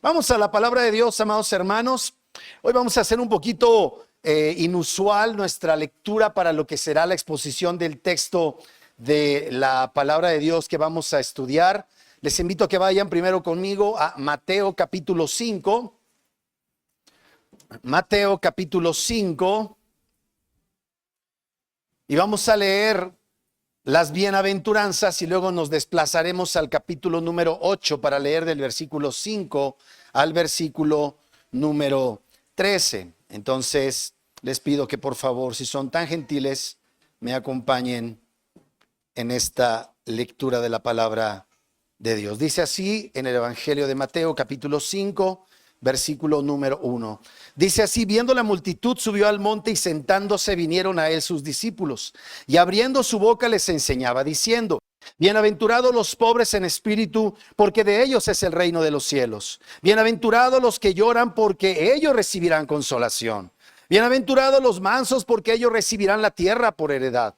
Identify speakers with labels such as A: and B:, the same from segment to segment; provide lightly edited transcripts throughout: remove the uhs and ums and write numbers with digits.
A: Vamos a la palabra de Dios, amados hermanos. Hoy vamos a hacer un poquito inusual nuestra lectura para lo que será la exposición del texto de la palabra de Dios que vamos a estudiar. Les invito a que vayan primero conmigo a Mateo capítulo 5. Mateo capítulo 5. Y vamos a leer las bienaventuranzas y luego nos desplazaremos al capítulo número 8 para leer del versículo 5 al versículo número 13. Entonces, les pido que por favor, si son tan gentiles, me acompañen en esta lectura de la palabra de Dios. Dice así en el Evangelio de Mateo, capítulo 5, versículo número 1. Dice así: viendo la multitud, subió al monte y sentándose vinieron a él sus discípulos. Y abriendo su boca les enseñaba, diciendo: bienaventurados los pobres en espíritu, porque de ellos es el reino de los cielos. Bienaventurados los que lloran, porque ellos recibirán consolación. Bienaventurados los mansos, porque ellos recibirán la tierra por heredad.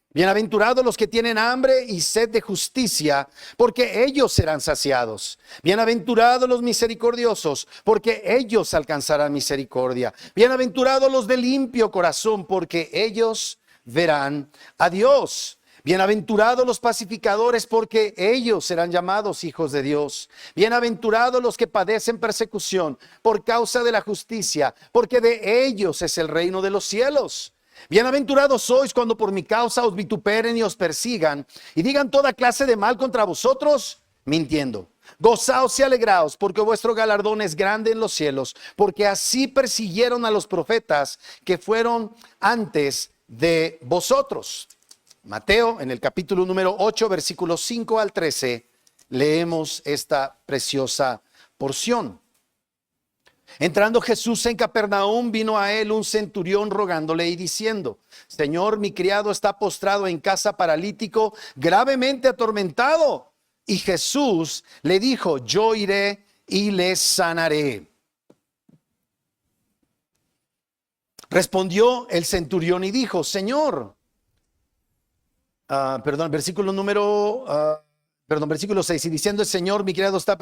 A: Bienaventurados los que tienen hambre y sed de justicia, porque ellos serán saciados. Bienaventurados los misericordiosos, porque ellos alcanzarán misericordia. Bienaventurados los de limpio corazón, porque ellos verán a Dios. Bienaventurados los pacificadores, porque ellos serán llamados hijos de Dios. Bienaventurados los que padecen persecución por causa de la justicia, porque de ellos es el reino de los cielos. Bienaventurados sois cuando por mi causa os vituperen y os persigan y digan toda clase de mal contra vosotros, mintiendo. Gozaos y alegraos, porque vuestro galardón es grande en los cielos, porque así persiguieron a los profetas que fueron antes de vosotros. Mateo, en el capítulo número 8, versículos 5 al 13, leemos esta preciosa porción. Entrando Jesús en Capernaum, vino a él un centurión rogándole y diciendo: Señor, mi criado está postrado en casa paralítico, gravemente atormentado. Y Jesús le dijo: yo iré y le sanaré. Respondió el centurión y dijo: Señor, versículo 6, y diciendo el Señor, mi criado está...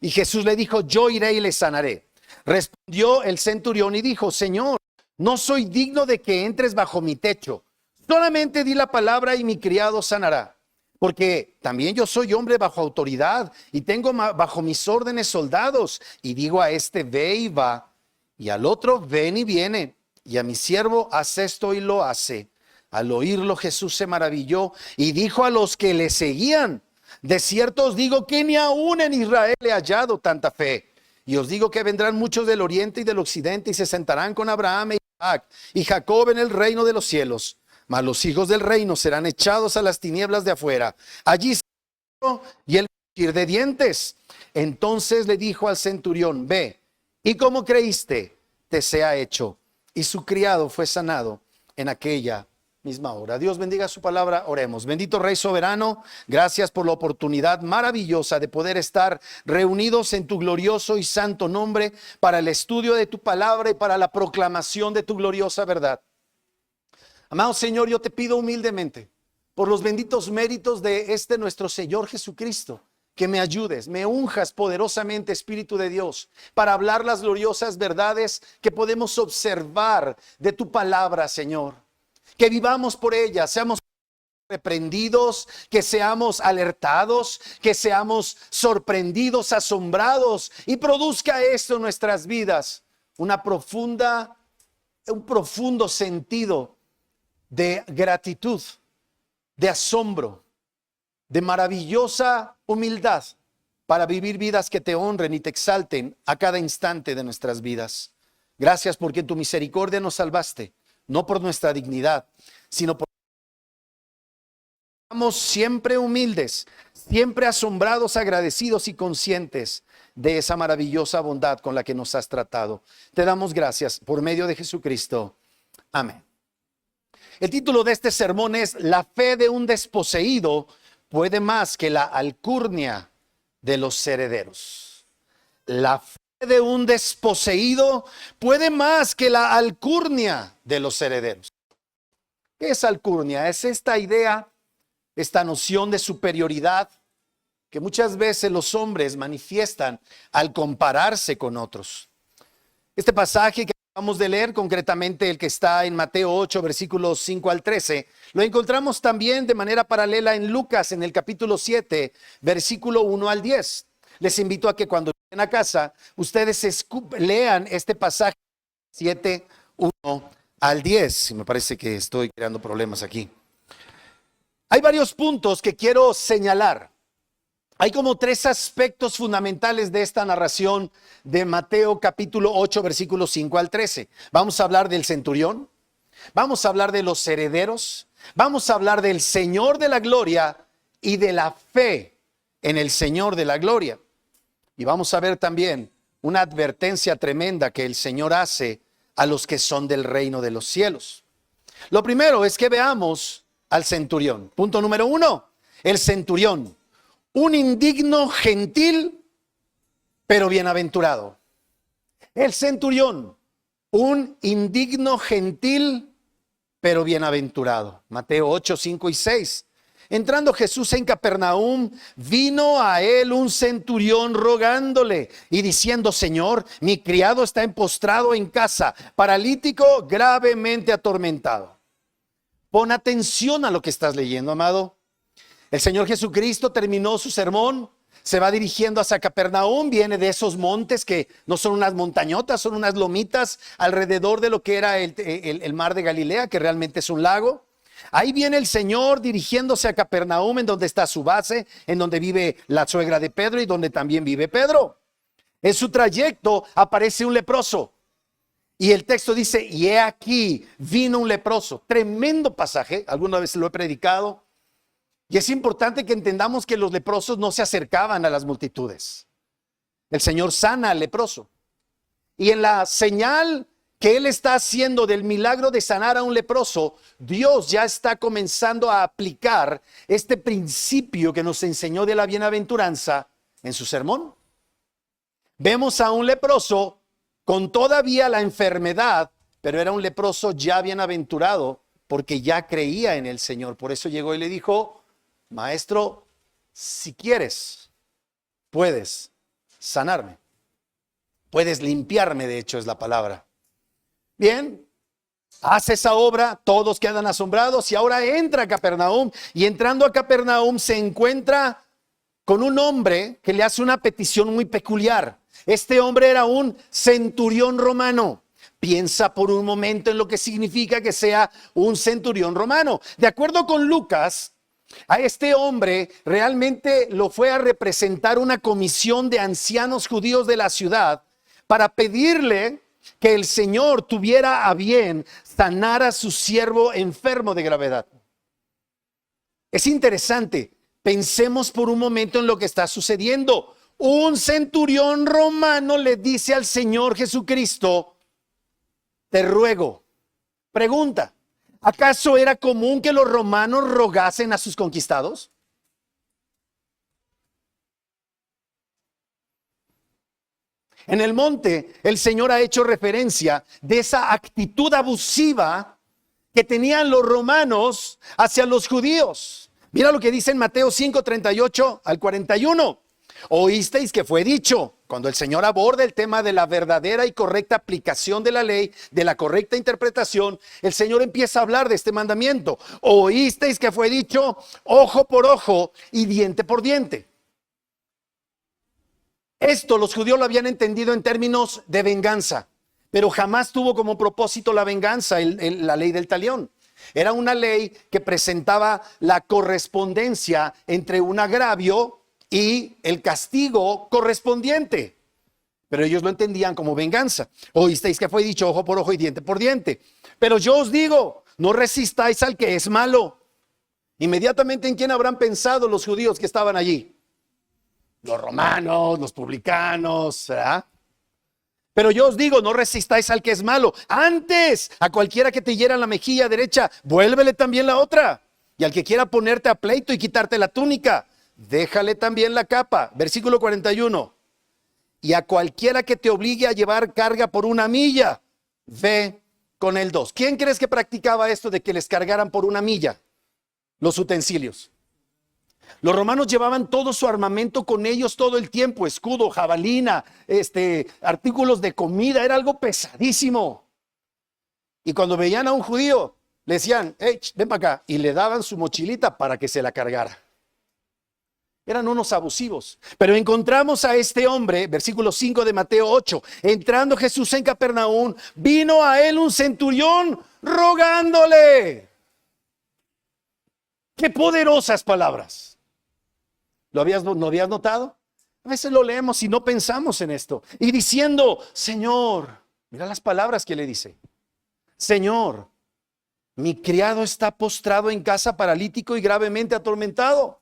A: Y Jesús le dijo: yo iré y le sanaré. Respondió el centurión y dijo: Señor, no soy digno de que entres bajo mi techo. Solamente di la palabra y mi criado sanará. Porque también yo soy hombre bajo autoridad y tengo bajo mis órdenes soldados. Y digo a este: ve y va, y al otro: ven y viene. Y a mi siervo: haz esto, y lo hace. Al oírlo, Jesús se maravilló y dijo a los que le seguían: de cierto os digo que ni aún en Israel he hallado tanta fe. Y os digo que vendrán muchos del oriente y del occidente y se sentarán con Abraham e Isaac y Jacob en el reino de los cielos. Mas los hijos del reino serán echados a las tinieblas de afuera. Allí será y el crujir de dientes. Entonces le dijo al centurión: ve, y como creíste, te sea hecho. Y su criado fue sanado en aquella misma hora. Dios bendiga su palabra. Oremos. Bendito Rey soberano, gracias por la oportunidad maravillosa de poder estar reunidos en tu glorioso y santo nombre para el estudio de tu palabra y para la proclamación de tu gloriosa verdad. Amado Señor, yo te pido humildemente por los benditos méritos de nuestro Señor Jesucristo, que me ayudes, me unjas poderosamente, Espíritu de Dios, para hablar las gloriosas verdades que podemos observar de tu palabra, Señor. Que vivamos por ella, seamos reprendidos, que seamos alertados, que seamos sorprendidos, asombrados, y produzca esto en nuestras vidas un profundo sentido de gratitud, de asombro, de maravillosa humildad para vivir vidas que te honren y te exalten a cada instante de nuestras vidas. Gracias porque en tu misericordia nos salvaste. No por nuestra dignidad, sino por... Estamos siempre humildes, siempre asombrados, agradecidos y conscientes de esa maravillosa bondad con la que nos has tratado. Te damos gracias por medio de Jesucristo. Amén. El título de este sermón es: La fe de un desposeído puede más que la alcurnia de los herederos. La fe de un desposeído puede más que la alcurnia de los herederos. ¿Qué es alcurnia? Es esta idea, esta noción de superioridad que muchas veces los hombres manifiestan al compararse con otros. Este pasaje que acabamos de leer, concretamente el que está en Mateo 8, versículos 5 al 13, lo encontramos también de manera paralela en Lucas, en el capítulo 7, versículo 1 al 10. Les invito a que cuando lleguen a casa, ustedes lean este pasaje 7, 1 al 10. Y me parece que estoy creando problemas aquí. Hay varios puntos que quiero señalar. Hay como 3 aspectos fundamentales de esta narración de Mateo capítulo 8, versículos 5 al 13. Vamos a hablar del centurión, vamos a hablar de los herederos, vamos a hablar del Señor de la gloria y de la fe en el Señor de la gloria. Y vamos a ver también una advertencia tremenda que el Señor hace a los que son del reino de los cielos. Lo primero es que veamos al centurión. Punto número 1, el centurión. Un indigno gentil, pero bienaventurado. El centurión, un indigno gentil, pero bienaventurado. Mateo 8, 5 y 6. Entrando Jesús en Capernaum, vino a él un centurión rogándole y diciendo: Señor, mi criado está postrado en casa, paralítico, gravemente atormentado. Pon atención a lo que estás leyendo, amado. El Señor Jesucristo terminó su sermón, se va dirigiendo hacia Capernaum, viene de esos montes que no son unas montañotas, son unas lomitas alrededor de lo que era el mar de Galilea, que realmente es un lago. Ahí viene el Señor dirigiéndose a Capernaum, en donde está su base, en donde vive la suegra de Pedro y donde también vive Pedro. En su trayecto aparece un leproso. Y el texto dice: y he aquí, vino un leproso. Tremendo pasaje, alguna vez lo he predicado. Y es importante que entendamos que los leprosos no se acercaban a las multitudes. El Señor sana al leproso. Y en la señal que Él está haciendo del milagro de sanar a un leproso, Dios ya está comenzando a aplicar este principio que nos enseñó de la bienaventuranza en su sermón. Vemos a un leproso con todavía la enfermedad, pero era un leproso ya bienaventurado porque ya creía en el Señor. Por eso llegó y le dijo: Maestro, si quieres, puedes sanarme. Puedes limpiarme, de hecho es la palabra. Bien, hace esa obra, todos quedan asombrados y ahora entra a Capernaum. Y entrando a Capernaum se encuentra con un hombre que le hace una petición muy peculiar. Este hombre era un centurión romano. Piensa por un momento en lo que significa que sea un centurión romano. De acuerdo con Lucas, a este hombre realmente lo fue a representar una comisión de ancianos judíos de la ciudad para pedirle que el Señor tuviera a bien sanar a su siervo enfermo de gravedad. Es interesante, pensemos por un momento en lo que está sucediendo. Un centurión romano le dice al Señor Jesucristo: te ruego. Pregunta: ¿acaso era común que los romanos rogasen a sus conquistados? En el monte, el Señor ha hecho referencia de esa actitud abusiva que tenían los romanos hacia los judíos. Mira lo que dice en Mateo 5, 38 al 41. Oísteis que fue dicho. Cuando el Señor aborda el tema de la verdadera y correcta aplicación de la ley, de la correcta interpretación, el Señor empieza a hablar de este mandamiento. Oísteis que fue dicho: ojo por ojo y diente por diente. Esto los judíos lo habían entendido en términos de venganza, pero jamás tuvo como propósito la venganza, la ley del talión. Era una ley que presentaba la correspondencia entre un agravio y el castigo correspondiente, pero ellos lo entendían como venganza. Oísteis que fue dicho: ojo por ojo y diente por diente. Pero yo os digo, no resistáis al que es malo. Inmediatamente, ¿en quién habrán pensado los judíos que estaban allí? Los romanos, los publicanos, ¿verdad? Pero yo os digo, no resistáis al que es malo. Antes, a cualquiera que te hiera la mejilla derecha, vuélvele también la otra. Y al que quiera ponerte a pleito y quitarte la túnica, déjale también la capa. Versículo 41. Y a cualquiera que te obligue a llevar carga por 1 milla, ve con el 2. ¿Quién crees que practicaba esto de que les cargaran por 1 milla los utensilios? Los romanos llevaban todo su armamento con ellos todo el tiempo, escudo, jabalina, artículos de comida, era algo pesadísimo. Y cuando veían a un judío, le decían, hey, ven para acá, y le daban su mochilita para que se la cargara. Eran unos abusivos. Pero encontramos a este hombre, versículo 5 de Mateo 8, entrando Jesús en Capernaum, vino a él un centurión rogándole. Qué poderosas palabras. ¿No habías notado? A veces lo leemos y no pensamos en esto. Y diciendo, Señor, mira las palabras que le dice. Señor, mi criado está postrado en casa paralítico y gravemente atormentado.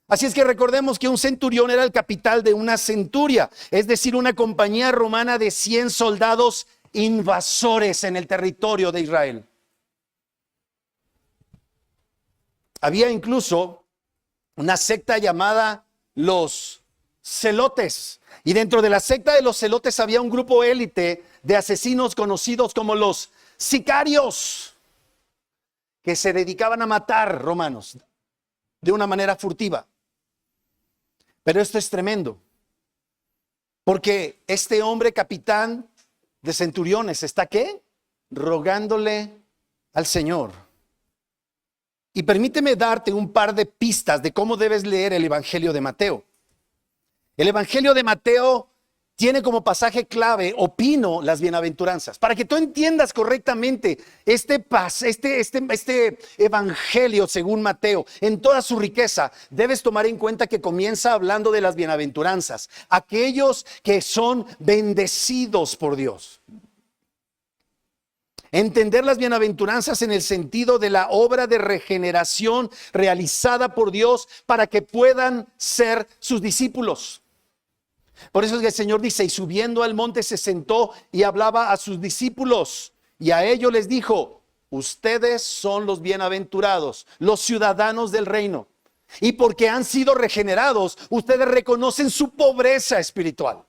A: Así es que recordemos que un centurión era el capitán de una centuria, es decir, una compañía romana de 100 soldados invasores en el territorio de Israel. Había incluso una secta llamada los celotes, y dentro de la secta de los celotes había un grupo élite de asesinos conocidos como los sicarios, que se dedicaban a matar romanos de una manera furtiva. Pero esto es tremendo, porque este hombre capitán de centuriones está ¿qué? Rogándole al Señor. Y permíteme darte un par de pistas de cómo debes leer el Evangelio de Mateo. El Evangelio de Mateo tiene como pasaje clave, opino, las bienaventuranzas. Para que tú entiendas correctamente este evangelio según Mateo, en toda su riqueza, debes tomar en cuenta que comienza hablando de las bienaventuranzas, aquellos que son bendecidos por Dios. Entender las bienaventuranzas en el sentido de la obra de regeneración realizada por Dios para que puedan ser sus discípulos. Por eso es que el Señor dice, y subiendo al monte se sentó y hablaba a sus discípulos, y a ellos les dijo, ustedes son los bienaventurados, los ciudadanos del reino, y porque han sido regenerados, ustedes reconocen su pobreza espiritual.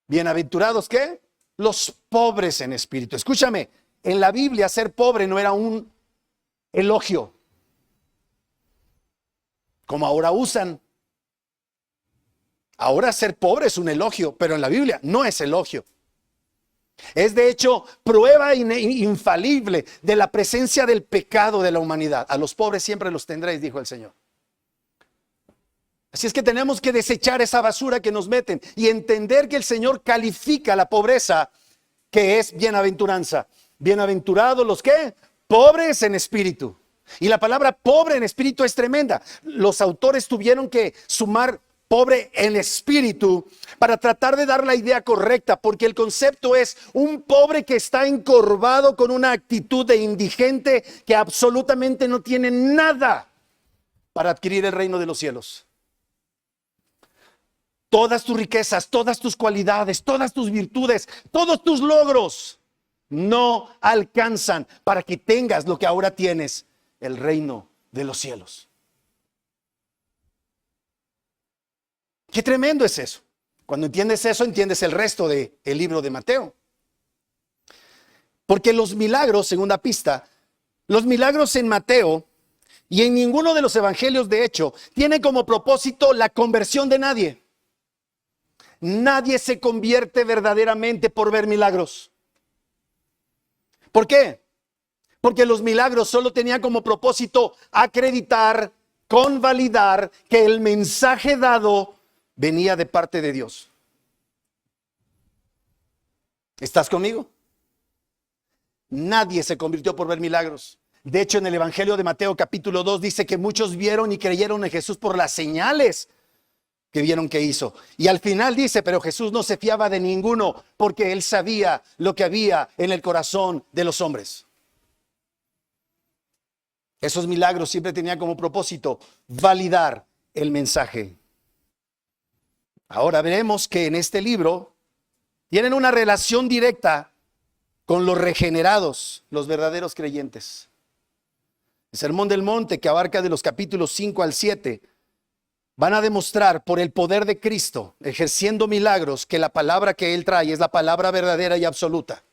A: ¿Bienaventurados qué? Los pobres en espíritu. Escúchame, en la Biblia ser pobre no era un elogio, como ahora usan. Ahora ser pobre es un elogio, pero en la Biblia no es elogio. Es de hecho prueba infalible de la presencia del pecado de la humanidad. A los pobres siempre los tendréis, dijo el Señor. Así es que tenemos que desechar esa basura que nos meten y entender que el Señor califica la pobreza, que es bienaventuranza. Bienaventurados los que pobres en espíritu. Y la palabra pobre en espíritu es tremenda. Los autores tuvieron que sumar pobre en espíritu para tratar de dar la idea correcta, porque el concepto es un pobre que está encorvado con una actitud de indigente que absolutamente no tiene nada para adquirir el reino de los cielos. Todas tus riquezas, todas tus cualidades, todas tus virtudes, todos tus logros no alcanzan para que tengas lo que ahora tienes, el reino de los cielos. Qué tremendo es eso. Cuando entiendes eso, entiendes el resto del libro de Mateo. Porque los milagros, segunda pista, los milagros en Mateo y en ninguno de los evangelios, de hecho, tienen como propósito la conversión de nadie. Nadie se convierte verdaderamente por ver milagros. ¿Por qué? Porque los milagros solo tenían como propósito acreditar, convalidar que el mensaje dado venía de parte de Dios. ¿Estás conmigo? Nadie se convirtió por ver milagros. De hecho, en el Evangelio de Mateo capítulo 2 dice que muchos vieron y creyeron en Jesús por las señales que vieron que hizo. Y al final dice, pero Jesús no se fiaba de ninguno porque él sabía lo que había en el corazón de los hombres. Esos milagros siempre tenían como propósito validar el mensaje. Ahora veremos que en este libro tienen una relación directa con los regenerados, los verdaderos creyentes. El Sermón del Monte, que abarca de los capítulos 5 al 7, van a demostrar por el poder de Cristo, ejerciendo milagros, que la palabra que Él trae es la palabra verdadera y absoluta.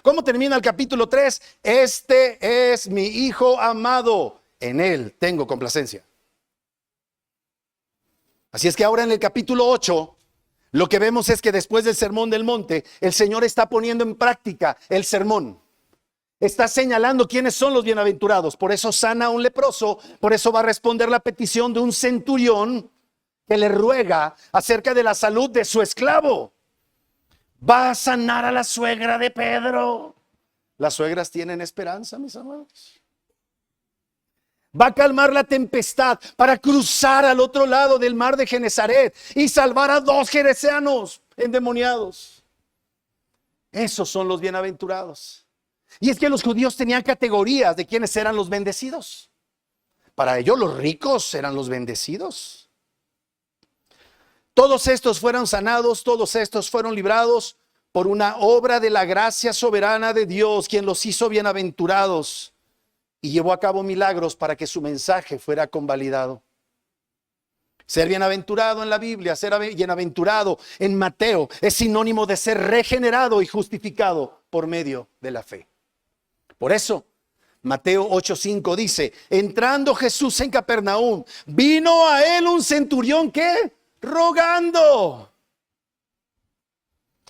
A: ¿Cómo termina el capítulo 3? Este es mi Hijo amado, en Él tengo complacencia. Así es que ahora en el capítulo 8, lo que vemos es que después del sermón del monte, el Señor está poniendo en práctica el sermón. Está señalando quiénes son los bienaventurados. Por eso sana a un leproso, por eso va a responder la petición de un centurión que le ruega acerca de la salud de su esclavo. Va a sanar a la suegra de Pedro. Las suegras tienen esperanza, mis amados. Va a calmar la tempestad para cruzar al otro lado del mar de Genesaret y salvar a 2 gergesenos endemoniados. Esos son los bienaventurados. Y es que los judíos tenían categorías de quiénes eran los bendecidos. Para ellos los ricos eran los bendecidos. Todos estos fueron sanados, todos estos fueron librados por una obra de la gracia soberana de Dios, quien los hizo bienaventurados y llevó a cabo milagros para que su mensaje fuera convalidado. Ser bienaventurado en la Biblia, ser bienaventurado en Mateo, es sinónimo de ser regenerado y justificado por medio de la fe. Por eso, Mateo 8:5 dice, entrando Jesús en Capernaum, vino a él un centurión, ¿qué? Rogando.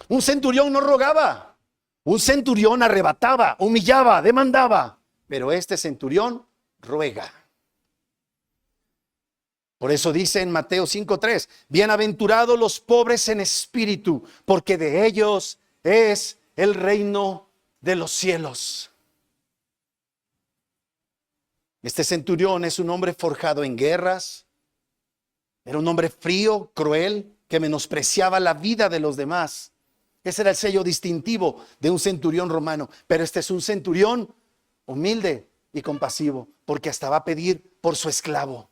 A: Un centurión no rogaba, un centurión arrebataba, humillaba, demandaba, pero este centurión ruega. Por eso dice en Mateo 5:3, bienaventurados los pobres en espíritu, porque de ellos es el reino de los cielos. Este centurión es un hombre forjado en guerras, era un hombre frío, cruel, que menospreciaba la vida de los demás. Ese era el sello distintivo de un centurión romano. Pero este es un centurión humilde y compasivo, porque hasta va a pedir por su esclavo.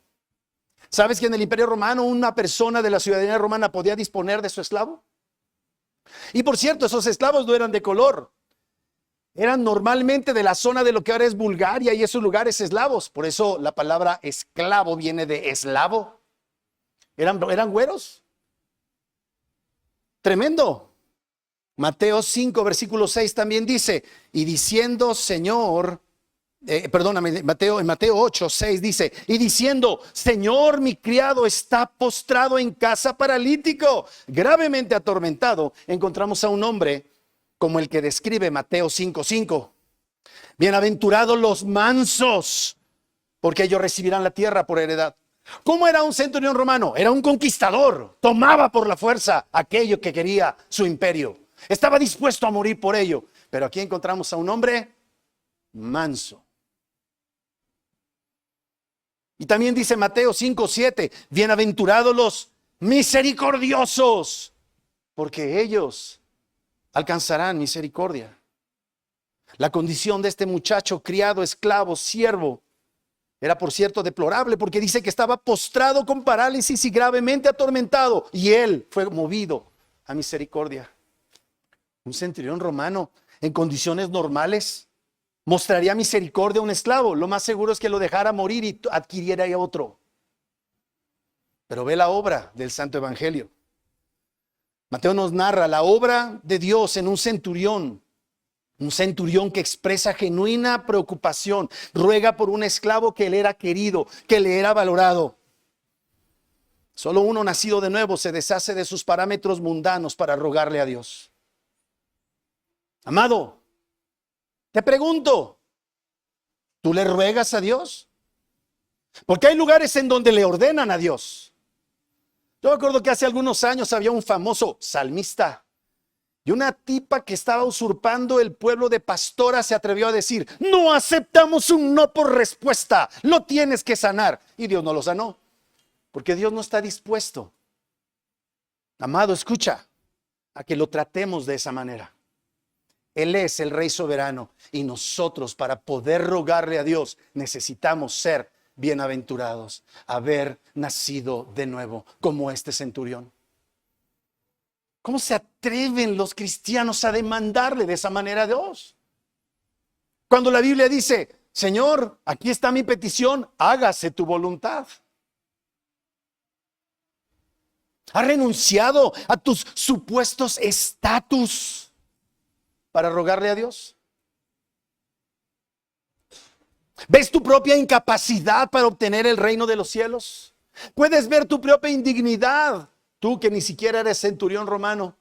A: ¿Sabes que en el Imperio Romano una persona de la ciudadanía romana podía disponer de su esclavo? Y por cierto, esos esclavos no eran de color. Eran normalmente de la zona de lo que ahora es Bulgaria y esos lugares eslavos. Por eso la palabra esclavo viene de eslavo. Eran güeros. Tremendo. Mateo 5, versículo 6 también dice, y diciendo Señor, en Mateo 8, 6 dice, y diciendo, Señor, mi criado está postrado en casa paralítico, gravemente atormentado. Encontramos a un hombre como el que describe Mateo 5, 5. Bienaventurados los mansos, porque ellos recibirán la tierra por heredad. ¿Cómo era un centurión romano? Era un conquistador, tomaba por la fuerza aquello que quería su imperio. Estaba dispuesto a morir por ello. Pero aquí encontramos a un hombre manso. Y también dice Mateo 5:7, bienaventurados los misericordiosos, porque ellos alcanzarán misericordia. La condición de este muchacho, criado, esclavo, siervo, era por cierto deplorable, porque dice que estaba postrado con parálisis y gravemente atormentado, y él fue movido a misericordia. Un centurión romano en condiciones normales mostraría misericordia a un esclavo. Lo más seguro es que lo dejara morir y adquiriera a otro. Pero ve la obra del Santo Evangelio. Mateo nos narra la obra de Dios en un centurión que expresa genuina preocupación, ruega por un esclavo que le era querido, que le era valorado. Solo uno nacido de nuevo se deshace de sus parámetros mundanos para rogarle a Dios. Amado, te pregunto, ¿tú le ruegas a Dios? Porque hay lugares en donde le ordenan a Dios. Yo me acuerdo que hace algunos años había un famoso salmista y una tipa que estaba usurpando el pueblo de Pastora se atrevió a decir, no aceptamos un no por respuesta, lo tienes que sanar. Y Dios no lo sanó, porque Dios no está dispuesto, amado, escucha, a que lo tratemos de esa manera. Él es el Rey soberano y nosotros, para poder rogarle a Dios, necesitamos ser bienaventurados, haber nacido de nuevo como este centurión. ¿Cómo se atreven los cristianos a demandarle de esa manera a Dios? Cuando la Biblia dice, Señor, aquí está mi petición, hágase tu voluntad. ¿Has renunciado a tus supuestos estatus para rogarle a Dios? ¿Ves tu propia incapacidad para obtener el reino de los cielos? ¿Puedes ver tu propia indignidad? Tú que ni siquiera eres centurión romano,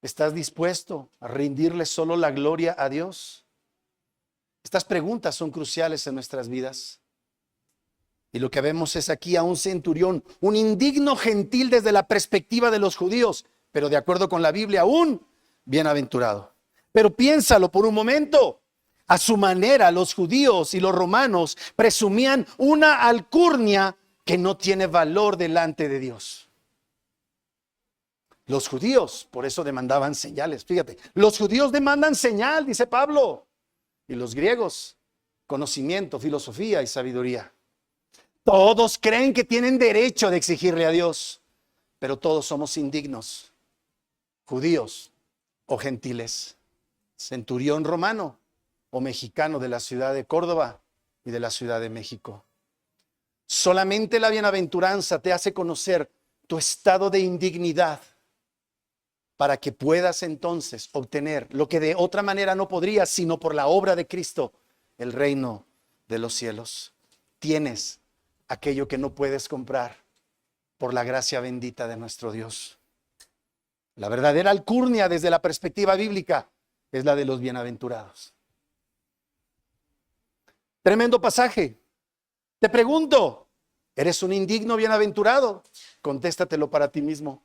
A: ¿estás dispuesto a rendirle solo la gloria a Dios? Estas preguntas son cruciales en nuestras vidas. Y lo que vemos es aquí a un centurión, un indigno gentil desde la perspectiva de los judíos, pero de acuerdo con la Biblia, un bienaventurado. Pero piénsalo por un momento. A su manera, los judíos y los romanos presumían una alcurnia que no tiene valor delante de Dios. Los judíos, por eso demandaban señales. Fíjate, los judíos demandan señal, dice Pablo. Y los griegos, conocimiento, filosofía y sabiduría. Todos creen que tienen derecho de exigirle a Dios, pero todos somos indignos, judíos o gentiles, centurión romano o mexicano de la ciudad de Córdoba y de la Ciudad de México. Solamente la bienaventuranza te hace conocer tu estado de indignidad para que puedas entonces obtener lo que de otra manera no podrías, sino por la obra de Cristo, el reino de los cielos. Tienes aquello que no puedes comprar por la gracia bendita de nuestro Dios. La verdadera alcurnia desde la perspectiva bíblica es la de los bienaventurados. Tremendo pasaje. Te pregunto, ¿eres un indigno bienaventurado? Contéstatelo para ti mismo.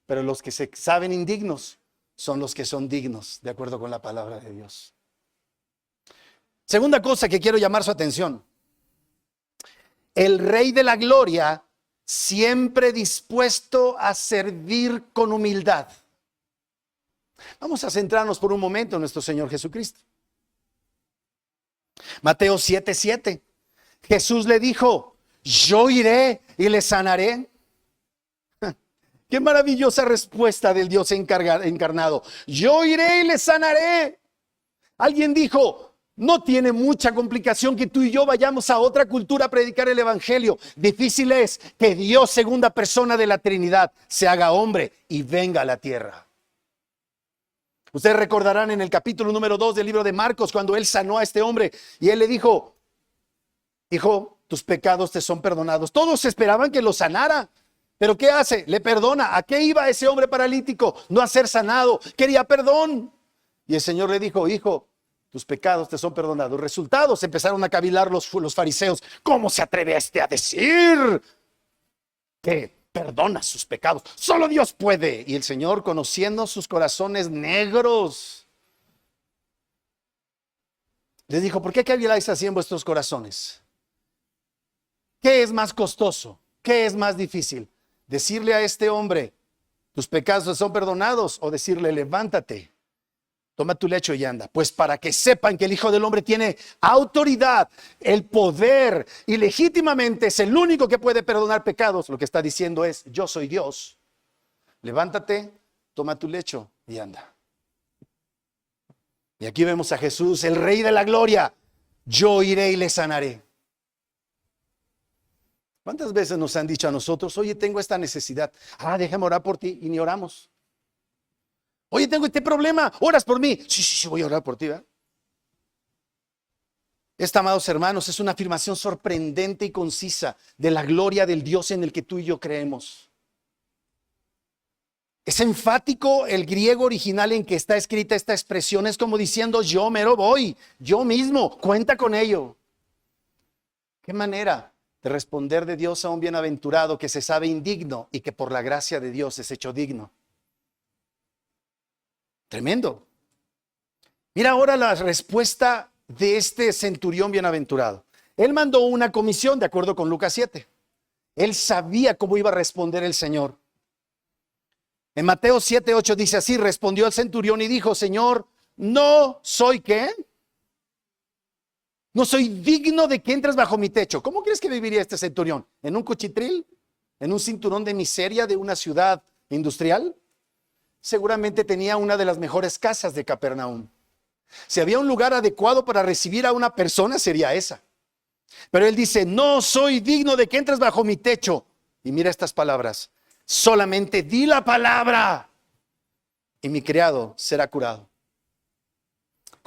A: Pero los que se saben indignos son los que son dignos, de acuerdo con la palabra de Dios. Segunda cosa que quiero llamar su atención. El Rey de la Gloria siempre dispuesto a servir con humildad. Vamos a centrarnos por un momento en nuestro Señor Jesucristo. Mateo 7:7. Jesús le dijo, yo iré y le sanaré. Qué maravillosa respuesta del Dios encarnado. Yo iré y le sanaré. Alguien dijo, no tiene mucha complicación que tú y yo vayamos a otra cultura a predicar el evangelio. Difícil es que Dios, segunda persona de la Trinidad, se haga hombre y venga a la tierra. Ustedes recordarán en el capítulo número 2 del libro de Marcos, cuando él sanó a este hombre y él le dijo, hijo, tus pecados te son perdonados. Todos esperaban que lo sanara. Pero ¿qué hace? Le perdona. ¿A qué iba ese hombre paralítico? No a ser sanado. Quería perdón. Y el Señor le dijo, hijo, tus pecados te son perdonados. Resultados, empezaron a cavilar los fariseos. ¿Cómo se atreve a decir que perdona sus pecados? Solo Dios puede. Y el Señor, conociendo sus corazones negros, les dijo, ¿por qué caviláis así en vuestros corazones? ¿Qué es más costoso? ¿Qué es más difícil? Decirle a este hombre, tus pecados son perdonados, o decirle, levántate, toma tu lecho y anda. Pues para que sepan que el Hijo del Hombre tiene autoridad, el poder, y legítimamente es el único que puede perdonar pecados, lo que está diciendo es, yo soy Dios. Levántate, toma tu lecho y anda. Y aquí vemos a Jesús, el Rey de la Gloria. Yo iré y le sanaré. ¿Cuántas veces nos han dicho a nosotros, oye, tengo esta necesidad? Déjame orar por ti, y ni oramos. Oye, tengo este problema, ¿oras por mí? Sí, voy a orar por ti, ¿verdad? Esta, amados hermanos, es una afirmación sorprendente y concisa de la gloria del Dios en el que tú y yo creemos. Es enfático el griego original en que está escrita esta expresión, es como diciendo, yo mero voy, yo mismo, cuenta con ello. ¿Qué manera de responder de Dios a un bienaventurado que se sabe indigno y que por la gracia de Dios es hecho digno? Tremendo. Mira ahora la respuesta de este centurión bienaventurado. Él mandó una comisión de acuerdo con Lucas 7. Él sabía cómo iba a responder el Señor. En Mateo 7:8 dice así, respondió el centurión y dijo, Señor, no soy ¿qué? No soy digno de que entres bajo mi techo. ¿Cómo crees que viviría este centurión? ¿En un cuchitril? ¿En un cinturón de miseria de una ciudad industrial? Seguramente tenía una de las mejores casas de Capernaum. Si había un lugar adecuado para recibir a una persona, sería esa. Pero él dice, no soy digno de que entres bajo mi techo. Y mira estas palabras, solamente di la palabra y mi criado será curado.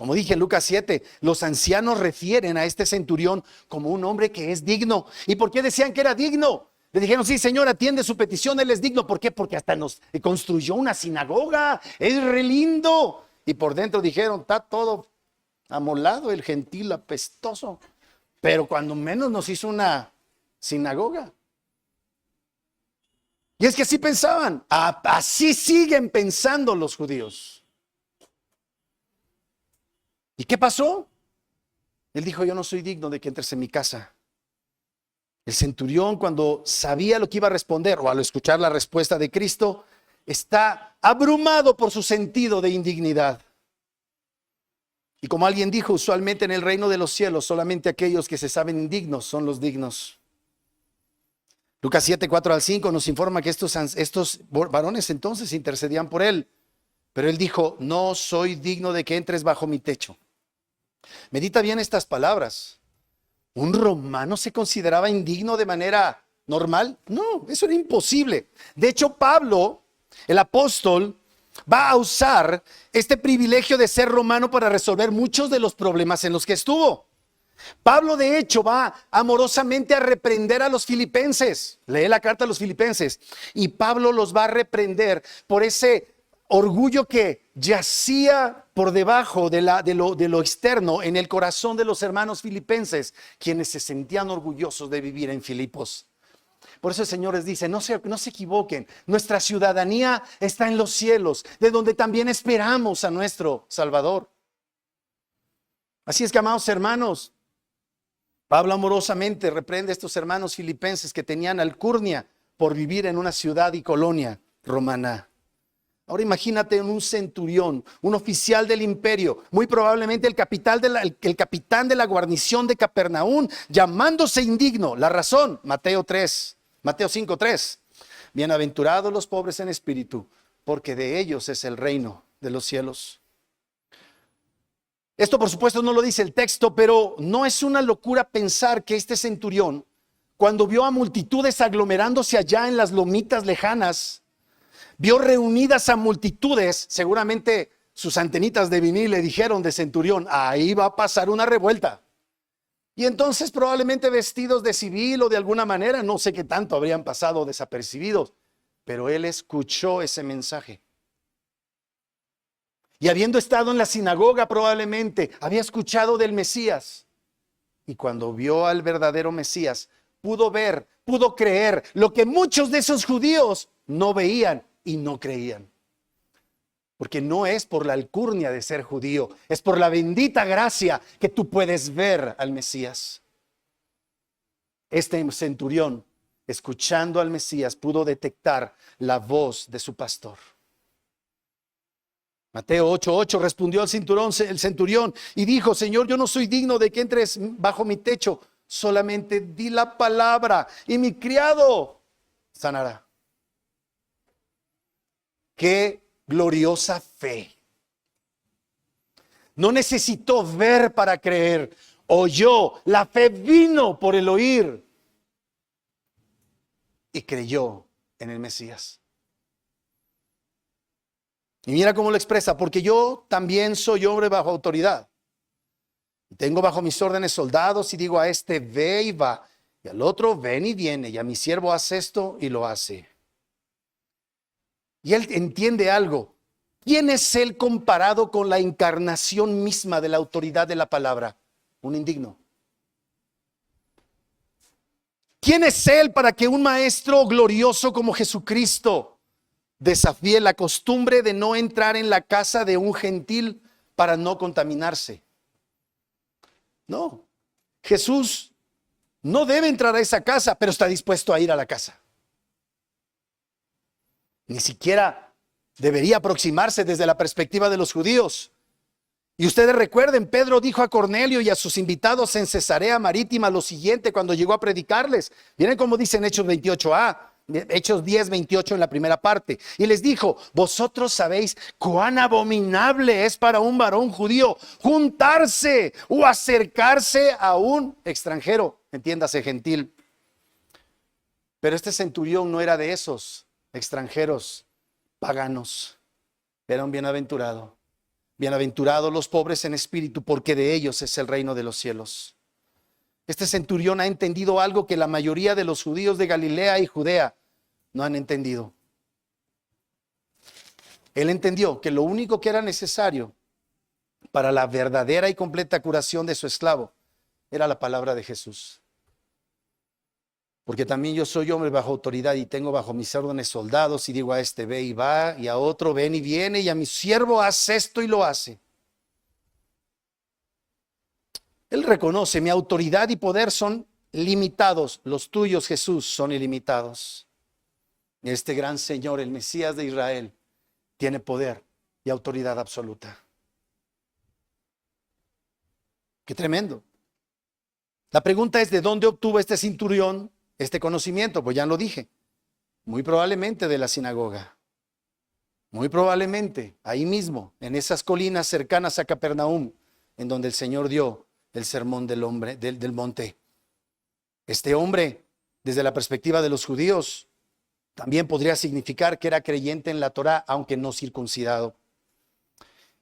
A: Como dije en Lucas 7, los ancianos refieren a este centurión como un hombre que es digno. ¿Y por qué decían que era digno? Le dijeron, sí, señor, atiende su petición, él es digno. ¿Por qué? Porque hasta nos construyó una sinagoga, es re lindo. Y por dentro dijeron, está todo amolado, el gentil apestoso. Pero cuando menos nos hizo una sinagoga. Y es que así pensaban, así siguen pensando los judíos. ¿Y qué pasó? Él dijo, yo no soy digno de que entres en mi casa. El centurión, cuando sabía lo que iba a responder, o al escuchar la respuesta de Cristo, está abrumado por su sentido de indignidad. Y como alguien dijo, usualmente en el reino de los cielos, solamente aquellos que se saben indignos son los dignos. Lucas 7, 4 al 5 nos informa que estos varones entonces intercedían por él. Pero él dijo, no soy digno de que entres bajo mi techo. Medita bien estas palabras. ¿Un romano se consideraba indigno de manera normal? No, eso era imposible. De hecho, Pablo, el apóstol, va a usar este privilegio de ser romano para resolver muchos de los problemas en los que estuvo. Pablo, de hecho, va amorosamente a reprender a los filipenses. Lee la carta a los filipenses. Y Pablo los va a reprender por ese orgullo que yacía por debajo de lo externo en el corazón de los hermanos filipenses, quienes se sentían orgullosos de vivir en Filipos. Por eso el Señor les dice, no se equivoquen, nuestra ciudadanía está en los cielos, de donde también esperamos a nuestro Salvador. Así es que, amados hermanos, Pablo amorosamente reprende a estos hermanos filipenses que tenían alcurnia por vivir en una ciudad y colonia romana. Ahora imagínate un centurión, un oficial del imperio, muy probablemente el capitán de la guarnición de Capernaum, llamándose indigno. La razón, Mateo 5:3. Bienaventurados los pobres en espíritu, porque de ellos es el reino de los cielos. Esto por supuesto no lo dice el texto, pero no es una locura pensar que este centurión, cuando vio a multitudes aglomerándose allá en las lomitas lejanas, vio reunidas a multitudes, seguramente sus antenitas de vinil le dijeron de centurión, ahí va a pasar una revuelta. Y entonces probablemente vestidos de civil o de alguna manera, no sé qué tanto habrían pasado desapercibidos, pero él escuchó ese mensaje. Y habiendo estado en la sinagoga probablemente, había escuchado del Mesías. Y cuando vio al verdadero Mesías, pudo ver, pudo creer lo que muchos de esos judíos no veían y no creían. Porque no es por la alcurnia de ser judío, es por la bendita gracia que tú puedes ver al Mesías. Este centurión, escuchando al Mesías, pudo detectar la voz de su pastor. Mateo 8:8 respondió el centurión y dijo, Señor, yo no soy digno de que entres bajo mi techo, solamente di la palabra y mi criado sanará. Qué gloriosa fe. No necesitó ver para creer, oyó, la fe vino por el oír y creyó en el Mesías. Y mira cómo lo expresa, porque yo también soy hombre bajo autoridad. Tengo bajo mis órdenes soldados y digo a este ve y va, y al otro ven y viene, y a mi siervo hace esto y lo hace. Y él entiende algo. ¿Quién es él comparado con la encarnación misma de la autoridad de la palabra? Un indigno. ¿Quién es él para que un maestro glorioso como Jesucristo desafíe la costumbre de no entrar en la casa de un gentil para no contaminarse? No, Jesús no debe entrar a esa casa, pero está dispuesto a ir a la casa. Ni siquiera debería aproximarse desde la perspectiva de los judíos. Y ustedes recuerden, Pedro dijo a Cornelio y a sus invitados en Cesarea Marítima lo siguiente cuando llegó a predicarles. Miren cómo dice en Hechos 28a. Hechos 10:28 en la primera parte. Y les dijo, vosotros sabéis cuán abominable es para un varón judío juntarse o acercarse a un extranjero, entiéndase gentil. Pero este centurión no era de esos extranjeros paganos, era un bienaventurado. Bienaventurados los pobres en espíritu, porque de ellos es el reino de los cielos. Este centurión ha entendido algo que la mayoría de los judíos de Galilea y Judea no han entendido. Él entendió que lo único que era necesario para la verdadera y completa curación de su esclavo era la palabra de Jesús. Porque también yo soy hombre bajo autoridad y tengo bajo mis órdenes soldados, y digo a este ve y va, y a otro ven y viene, y a mi siervo haz esto y lo hace. Él reconoce: mi autoridad y poder son limitados, los tuyos, Jesús, son ilimitados. Este gran Señor, el Mesías de Israel, tiene poder y autoridad absoluta. Qué tremendo. La pregunta es: ¿de dónde obtuvo este centurión este conocimiento? Pues ya lo dije, muy probablemente de la sinagoga, muy probablemente ahí mismo, en esas colinas cercanas a Capernaum, en donde el Señor dio el sermón del monte. Este hombre, desde la perspectiva de los judíos, también podría significar que era creyente en la Torá, aunque no circuncidado.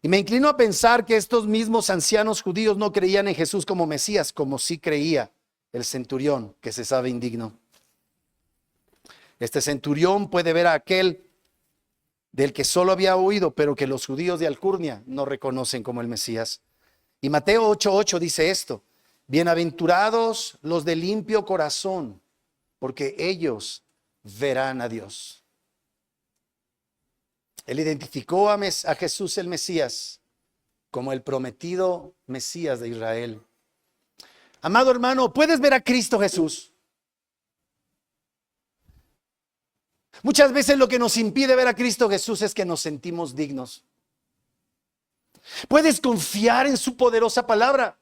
A: Y me inclino a pensar que estos mismos ancianos judíos no creían en Jesús como Mesías, como sí creía el centurión, que se sabe indigno. Este centurión puede ver a aquel del que solo había oído, pero que los judíos de Alcurnia no reconocen como el Mesías. Y Mateo 8:8 dice esto: bienaventurados los de limpio corazón, porque ellos verán a Dios. Él identificó a Jesús el Mesías como el prometido Mesías de Israel. Amado hermano, ¿puedes ver a Cristo Jesús? Muchas veces lo que nos impide ver a Cristo Jesús es que nos sentimos dignos. Puedes confiar en su poderosa palabra.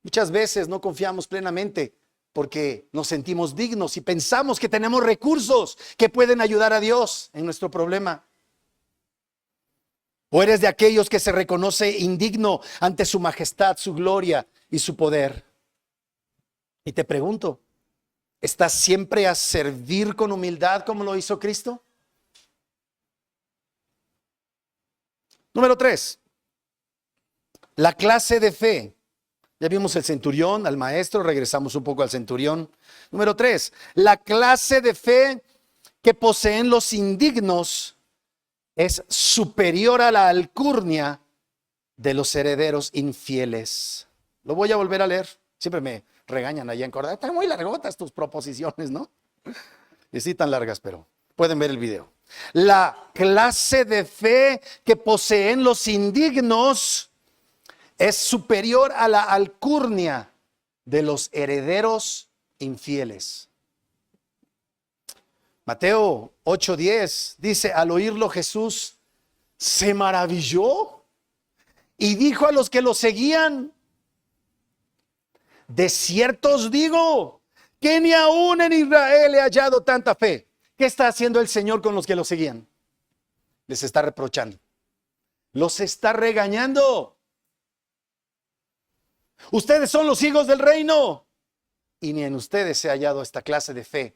A: Muchas veces no confiamos plenamente porque nos sentimos dignos y pensamos que tenemos recursos que pueden ayudar a Dios en nuestro problema. O eres de aquellos que se reconoce indigno ante su majestad, su gloria y su poder. Y te pregunto, ¿estás siempre a servir con humildad como lo hizo Cristo? Número 3, la clase de fe. Ya vimos el centurión, al maestro, regresamos un poco al centurión. Número 3, la clase de fe que poseen los indignos es superior a la alcurnia de los herederos infieles. Lo voy a volver a leer. Siempre me regañan allá en Córdoba: están muy largotas tus proposiciones, ¿no? Y sí, tan largas, pero pueden ver el video. La clase de fe que poseen los indignos es superior a la alcurnia de los herederos infieles. Mateo 8:10 dice: al oírlo Jesús se maravilló y dijo a los que lo seguían: de cierto os digo que ni aún en Israel he hallado tanta fe. ¿Qué está haciendo el Señor con los que lo seguían? Les está reprochando, los está regañando. Ustedes son los hijos del reino y ni en ustedes se ha hallado esta clase de fe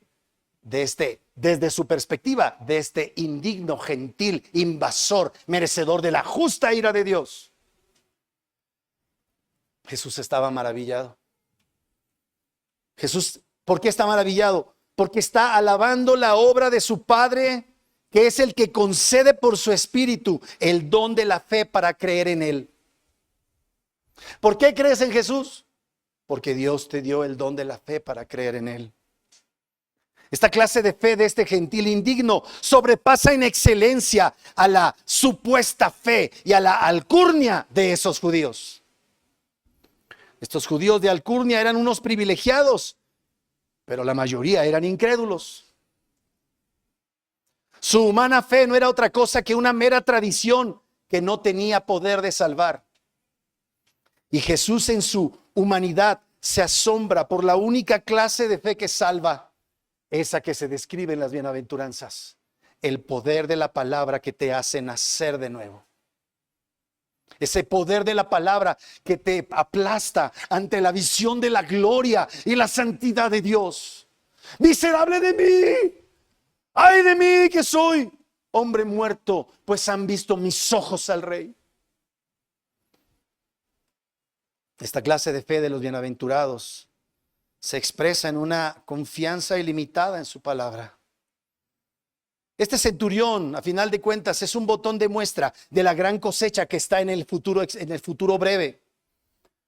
A: desde su perspectiva, de este indigno, gentil, invasor, merecedor de la justa ira de Dios. Jesús estaba maravillado. Jesús, ¿por qué está maravillado? Porque está alabando la obra de su Padre, que es el que concede por su Espíritu el don de la fe para creer en Él. ¿Por qué crees en Jesús? Porque Dios te dio el don de la fe para creer en Él. Esta clase de fe de este gentil indigno sobrepasa en excelencia a la supuesta fe y a la alcurnia de esos judíos. Estos judíos de alcurnia eran unos privilegiados, pero la mayoría eran incrédulos. Su humana fe no era otra cosa que una mera tradición que no tenía poder de salvar. Y Jesús en su humanidad se asombra por la única clase de fe que salva, esa que se describe en las bienaventuranzas: el poder de la palabra que te hace nacer de nuevo. Ese poder de la palabra que te aplasta ante la visión de la gloria y la santidad de Dios. Miserable de mí, ay de mí que soy hombre muerto, pues han visto mis ojos al Rey. Esta clase de fe de los bienaventurados se expresa en una confianza ilimitada en su palabra. Este centurión, a final de cuentas, es un botón de muestra de la gran cosecha que está en el futuro breve,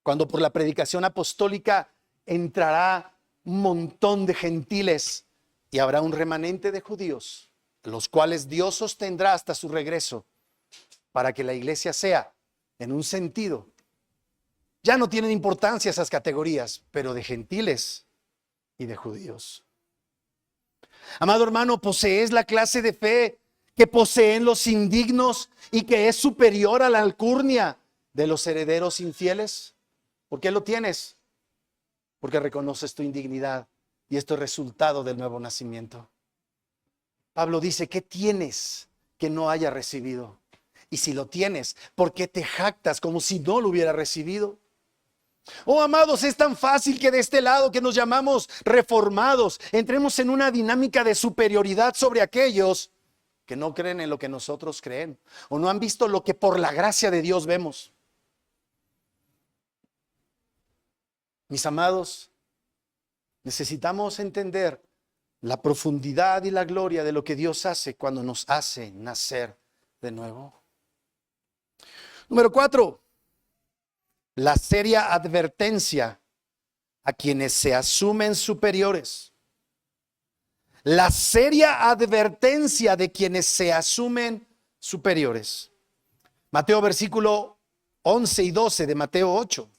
A: cuando por la predicación apostólica entrará un montón de gentiles y habrá un remanente de judíos, los cuales Dios sostendrá hasta su regreso, para que la iglesia sea, en un sentido, ya no tienen importancia esas categorías, pero de gentiles y de judíos. Amado hermano, posees la clase de fe que poseen los indignos y que es superior a la alcurnia de los herederos infieles. ¿Por qué lo tienes? Porque reconoces tu indignidad y esto es resultado del nuevo nacimiento. Pablo dice, ¿qué tienes que no haya recibido? Y si lo tienes, ¿por qué te jactas como si no lo hubiera recibido? Oh, amados, es tan fácil que de este lado que nos llamamos reformados, entremos en una dinámica de superioridad sobre aquellos que no creen en lo que nosotros creen o no han visto lo que por la gracia de Dios vemos. Mis amados, necesitamos entender la profundidad y la gloria de lo que Dios hace cuando nos hace nacer de nuevo. Número 4. La seria advertencia a quienes se asumen superiores. La seria advertencia de quienes se asumen superiores. Mateo versículo 11 y 12 de Mateo 8.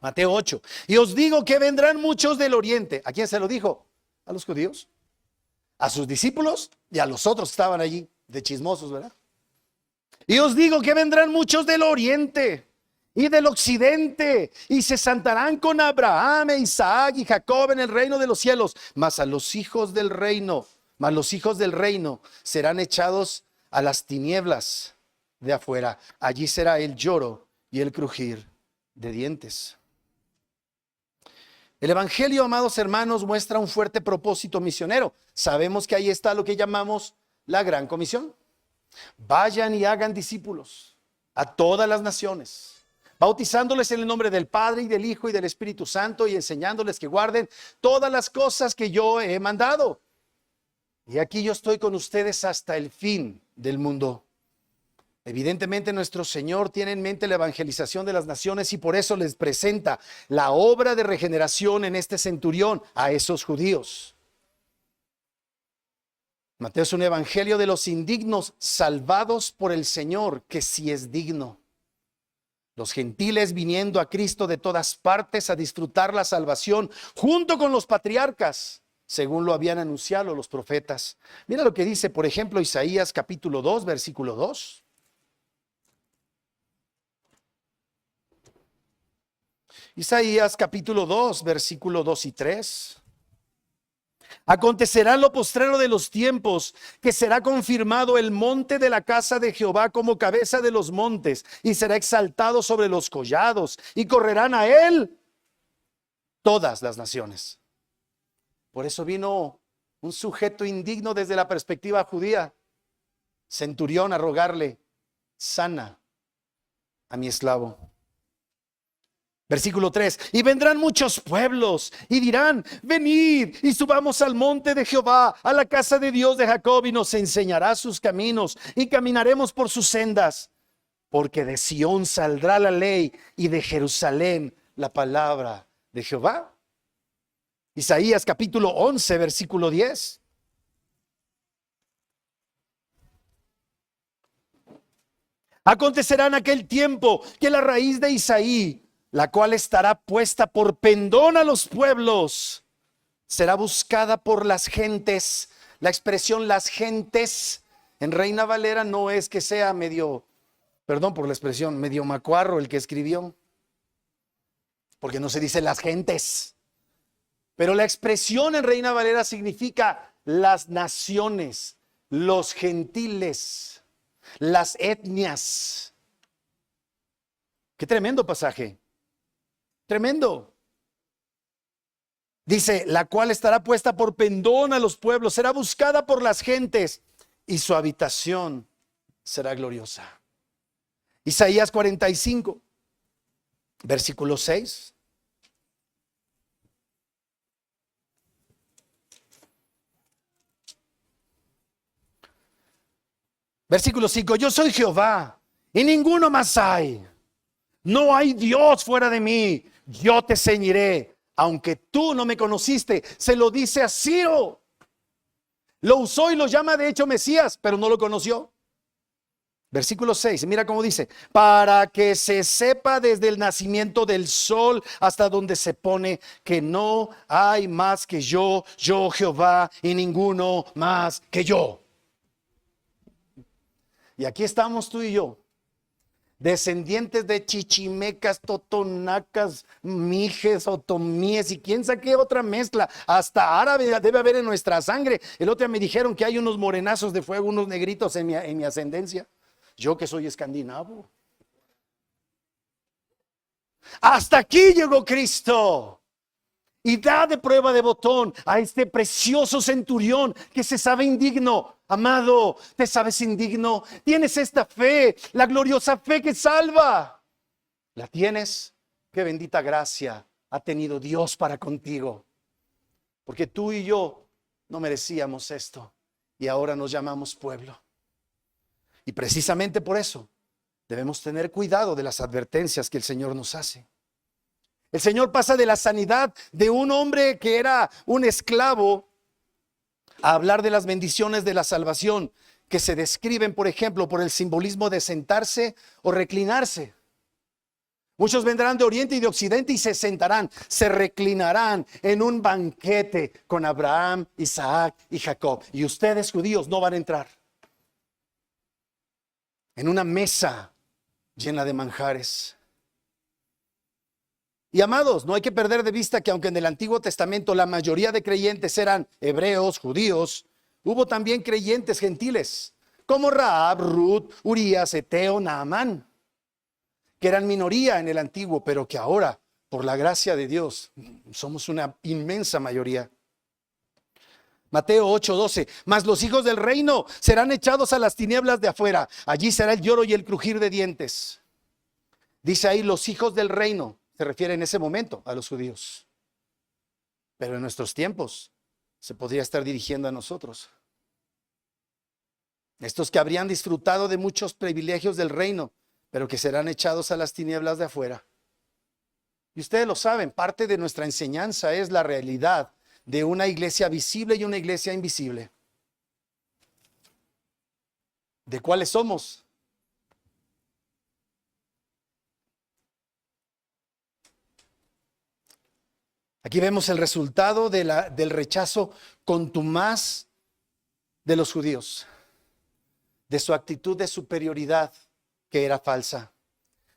A: Mateo 8. Y os digo que vendrán muchos del oriente. ¿A quién se lo dijo? A los judíos, a sus discípulos y a los otros que estaban allí de chismosos, ¿verdad? Y os digo que vendrán muchos del oriente y del occidente, y se sentarán con Abraham, e Isaac y Jacob en el reino de los cielos. Mas los hijos del reino serán echados a las tinieblas de afuera. Allí será el lloro y el crujir de dientes. El evangelio, amados hermanos, muestra un fuerte propósito misionero. Sabemos que ahí está lo que llamamos la gran comisión. Vayan y hagan discípulos a todas las naciones, bautizándoles en el nombre del Padre y del Hijo y del Espíritu Santo y enseñándoles que guarden todas las cosas que yo he mandado. Y aquí yo estoy con ustedes hasta el fin del mundo. Evidentemente nuestro Señor tiene en mente la evangelización de las naciones y por eso les presenta la obra de regeneración en este centurión a esos judíos. Mateo es un evangelio de los indignos salvados por el Señor, que sí es digno. Los gentiles viniendo a Cristo de todas partes a disfrutar la salvación junto con los patriarcas, según lo habían anunciado los profetas. Mira lo que dice, por ejemplo, Isaías capítulo 2, versículo 2. Isaías capítulo 2, versículo 2 y 3. Acontecerá en lo postrero de los tiempos que será confirmado el monte de la casa de Jehová como cabeza de los montes y será exaltado sobre los collados y correrán a él todas las naciones. Por eso vino un sujeto indigno desde la perspectiva judía, centurión, a rogarle, sana a mi esclavo. Versículo 3, y vendrán muchos pueblos y dirán, venid y subamos al monte de Jehová, a la casa de Dios de Jacob, y nos enseñará sus caminos y caminaremos por sus sendas. Porque de Sión saldrá la ley y de Jerusalén la palabra de Jehová. Isaías capítulo 11, versículo 10. Acontecerá en aquel tiempo que la raíz de Isaí, la cual estará puesta por pendón a los pueblos, será buscada por las gentes. La expresión las gentes en Reina Valera no es que sea medio, perdón por la expresión, medio macuarro el que escribió, porque no se dice las gentes. Pero la expresión en Reina Valera significa las naciones, los gentiles, las etnias. Qué tremendo pasaje. Tremendo. Dice, la cual estará puesta por pendón a los pueblos, será buscada por las gentes y su habitación será gloriosa. Isaías 45. Versículo 6. Versículo 5. Yo soy Jehová y ninguno más hay. No hay Dios fuera de mí. Yo te ceñiré, aunque tú no me conociste. Se lo dice a Ciro. Lo usó y lo llama de hecho Mesías, pero no lo conoció. Versículo 6, mira cómo dice: para que se sepa desde el nacimiento del sol hasta donde se pone, que no hay más que yo Jehová, y ninguno más que yo. Y aquí estamos tú y yo, descendientes de chichimecas, totonacas, mijes, otomíes y quién sabe qué otra mezcla, hasta árabe debe haber en nuestra sangre. El otro día me dijeron que hay unos morenazos de fuego, unos negritos en mi ascendencia. Yo que soy escandinavo. Hasta aquí llegó Cristo. Y da de prueba de botón a este precioso centurión que se sabe indigno. Amado, ¿te sabes indigno? Tienes esta fe, la gloriosa fe que salva. ¿La tienes? Qué bendita gracia ha tenido Dios para contigo. Porque tú y yo no merecíamos esto. Y ahora nos llamamos pueblo. Y precisamente por eso debemos tener cuidado de las advertencias que el Señor nos hace. El Señor pasa de la sanidad de un hombre que era un esclavo a hablar de las bendiciones de la salvación que se describen, por ejemplo, por el simbolismo de sentarse o reclinarse. Muchos vendrán de oriente y de occidente y se sentarán, se reclinarán en un banquete con Abraham, Isaac y Jacob. Y ustedes, judíos, no van a entrar. En una mesa llena de manjares. Y amados, no hay que perder de vista que aunque en el Antiguo Testamento la mayoría de creyentes eran hebreos, judíos, hubo también creyentes gentiles, como Rahab, Ruth, Urías, Eteo, Naamán, que eran minoría en el Antiguo, pero que ahora, por la gracia de Dios, somos una inmensa mayoría. Mateo 8:12, mas los hijos del reino serán echados a las tinieblas de afuera. Allí será el lloro y el crujir de dientes. Dice ahí los hijos del reino. Se refiere en ese momento a los judíos. Pero en nuestros tiempos se podría estar dirigiendo a nosotros. Estos que habrían disfrutado de muchos privilegios del reino, pero que serán echados a las tinieblas de afuera. Y ustedes lo saben, parte de nuestra enseñanza es la realidad de una iglesia visible y una iglesia invisible. ¿De cuáles somos? Aquí vemos el resultado del rechazo contumaz de los judíos, de su actitud de superioridad que era falsa.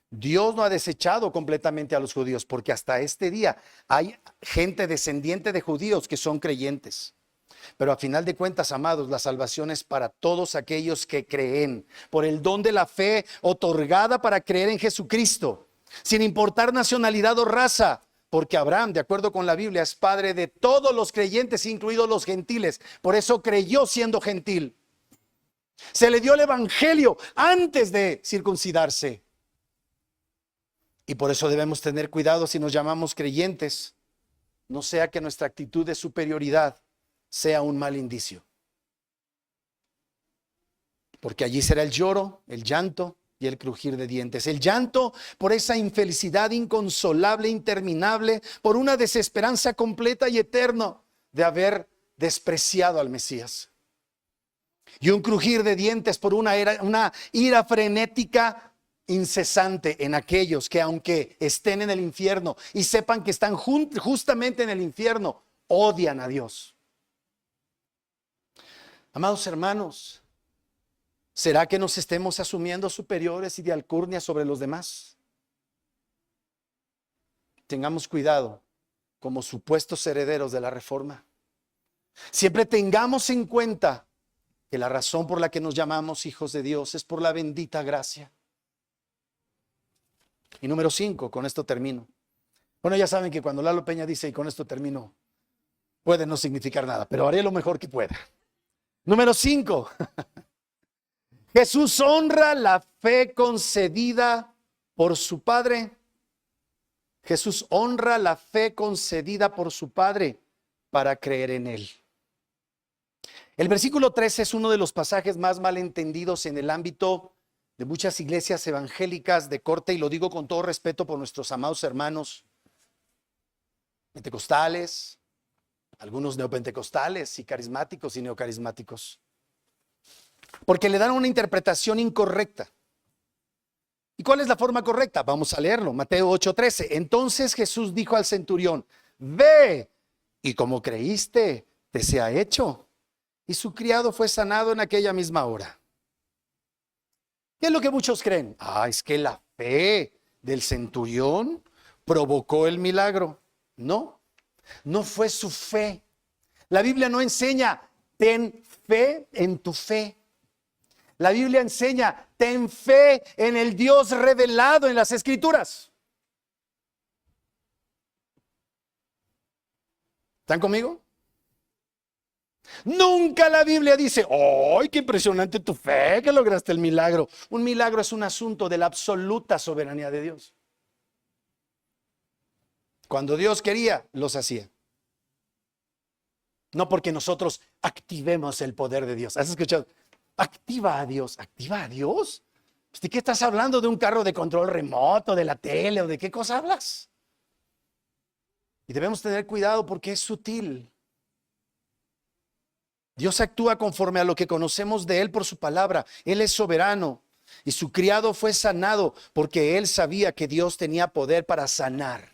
A: Dios no ha desechado completamente a los judíos, porque hasta este día hay gente descendiente de judíos que son creyentes. Pero a final de cuentas, amados, la salvación es para todos aquellos que creen, por el don de la fe otorgada para creer en Jesucristo, sin importar nacionalidad o raza, porque Abraham, de acuerdo con la Biblia, es padre de todos los creyentes, incluidos los gentiles. Por eso creyó siendo gentil. Se le dio el evangelio antes de circuncidarse. Y por eso debemos tener cuidado si nos llamamos creyentes, no sea que nuestra actitud de superioridad sea un mal indicio. Porque allí será el lloro, el llanto y el crujir de dientes. El llanto por esa infelicidad inconsolable, interminable, por una desesperanza completa y eterna de haber despreciado al Mesías. Y un crujir de dientes por una ira frenética incesante en aquellos que, aunque estén en el infierno y sepan que están justamente en el infierno, odian a Dios. Amados hermanos, ¿será que nos estemos asumiendo superiores y de alcurnia sobre los demás? Tengamos cuidado como supuestos herederos de la reforma. Siempre tengamos en cuenta que la razón por la que nos llamamos hijos de Dios es por la bendita gracia. Y número 5, con esto termino. Bueno, ya saben que cuando Lalo Peña dice y con esto termino, puede no significar nada, pero haré lo mejor que pueda. Número 5. Jesús honra la fe concedida por su Padre Jesús honra la fe concedida por su Padre para creer en Él. El versículo 13 es uno de los pasajes más mal entendidos en el ámbito de muchas iglesias evangélicas de corte, y lo digo con todo respeto por nuestros amados hermanos pentecostales, algunos neopentecostales y carismáticos y neocarismáticos, porque le dan una interpretación incorrecta. ¿Y cuál es la forma correcta? Vamos a leerlo, Mateo 8:13. Entonces Jesús dijo al centurión: ve, y como creíste, te sea hecho. Y su criado fue sanado en aquella misma hora. ¿Qué es lo que muchos creen? Es que la fe del centurión provocó el milagro. No, no fue su fe. La Biblia no enseña, ten fe en tu fe. La Biblia enseña, ten fe en el Dios revelado en las Escrituras. ¿Están conmigo? Nunca la Biblia dice, ¡ay, qué impresionante tu fe, que lograste el milagro! Un milagro es un asunto de la absoluta soberanía de Dios. Cuando Dios quería, los hacía. No porque nosotros activemos el poder de Dios. ¿Has escuchado? Activa a Dios. ¿Activa a Dios? ¿De qué estás hablando? ¿De un carro de control remoto, de la tele o de qué cosa hablas? Y debemos tener cuidado porque es sutil. Dios actúa conforme a lo que conocemos de Él por su palabra. Él es soberano y su criado fue sanado porque Él sabía que Dios tenía poder para sanar.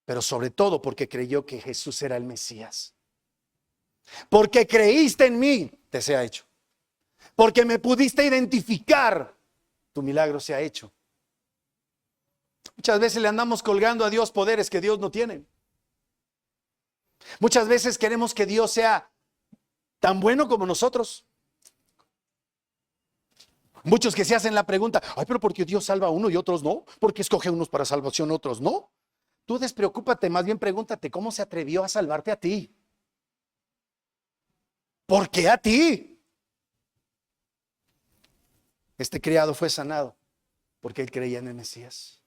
A: Pero sobre todo porque creyó que Jesús era el Mesías. Porque creíste en mí, te sea hecho. Porque me pudiste identificar, tu milagro se ha hecho. Muchas veces le andamos colgando a Dios poderes que Dios no tiene. Muchas veces queremos que Dios sea tan bueno como nosotros. Muchos que se hacen la pregunta, pero ¿por qué Dios salva a uno y otros no? ¿Por qué escoge a unos para salvación, otros no? Tú despreocúpate, más bien pregúntate, ¿cómo se atrevió a salvarte a ti? ¿Por qué a ti? Este criado fue sanado porque él creía en el Mesías.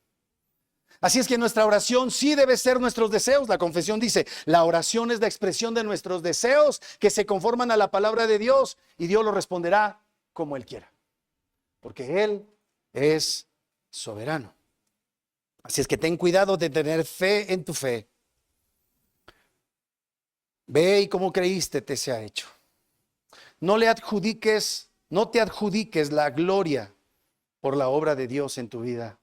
A: Así es que nuestra oración sí debe ser nuestros deseos. La confesión dice, la oración es la expresión de nuestros deseos que se conforman a la palabra de Dios, y Dios lo responderá como Él quiera, porque Él es soberano. Así es que ten cuidado de tener fe en tu fe. Ve y como creíste te sea hecho. No te adjudiques la gloria por la obra de Dios en tu vida,